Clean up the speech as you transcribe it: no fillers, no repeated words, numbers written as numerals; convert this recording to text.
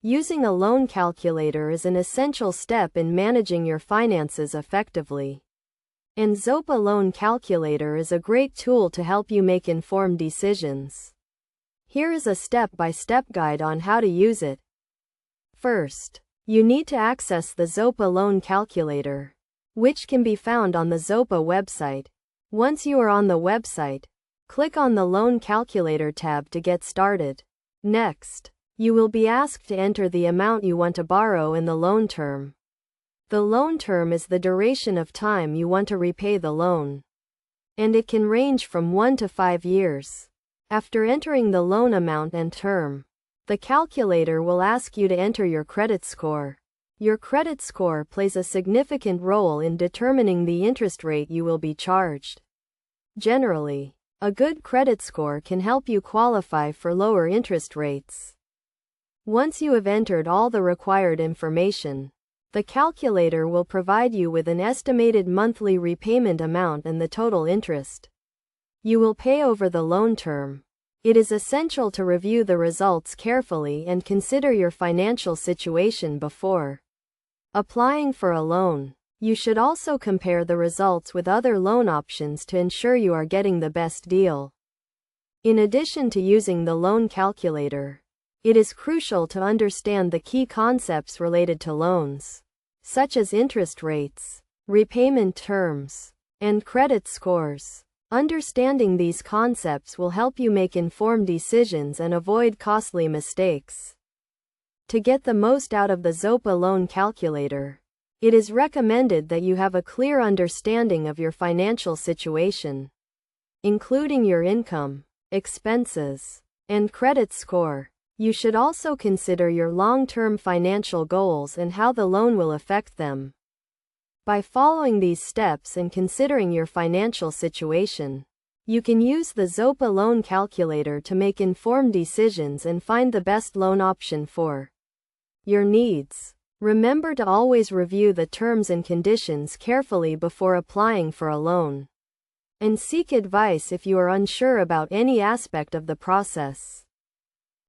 Using a loan calculator is an essential step in managing your finances effectively. And Zopa Loan Calculator is a great tool to help you make informed decisions. Here is a step-by-step guide on how to use it. First, you need to access the Zopa Loan Calculator, which can be found on the Zopa website. Once you are on the website, click on the Loan Calculator tab to get started. Next, you will be asked to enter the amount you want to borrow in the loan term. The loan term is the duration of time you want to repay the loan, and it can range from 1 to 5 years. After entering the loan amount and term, the calculator will ask you to enter your credit score. Your credit score plays a significant role in determining the interest rate you will be charged. Generally, a good credit score can help you qualify for lower interest rates. Once you have entered all the required information, the calculator will provide you with an estimated monthly repayment amount and the total interest you will pay over the loan term. It is essential to review the results carefully and consider your financial situation before applying for a loan. You should also compare the results with other loan options to ensure you are getting the best deal. In addition to using the loan calculator, it is crucial to understand the key concepts related to loans, such as interest rates, repayment terms, and credit scores. Understanding these concepts will help you make informed decisions and avoid costly mistakes. To get the most out of the Zopa Loan Calculator, it is recommended that you have a clear understanding of your financial situation, including your income, expenses, and credit score. You should also consider your long-term financial goals and how the loan will affect them. By following these steps and considering your financial situation, you can use the Zopa Loan Calculator to make informed decisions and find the best loan option for your needs. Remember to always review the terms and conditions carefully before applying for a loan, and seek advice if you are unsure about any aspect of the process.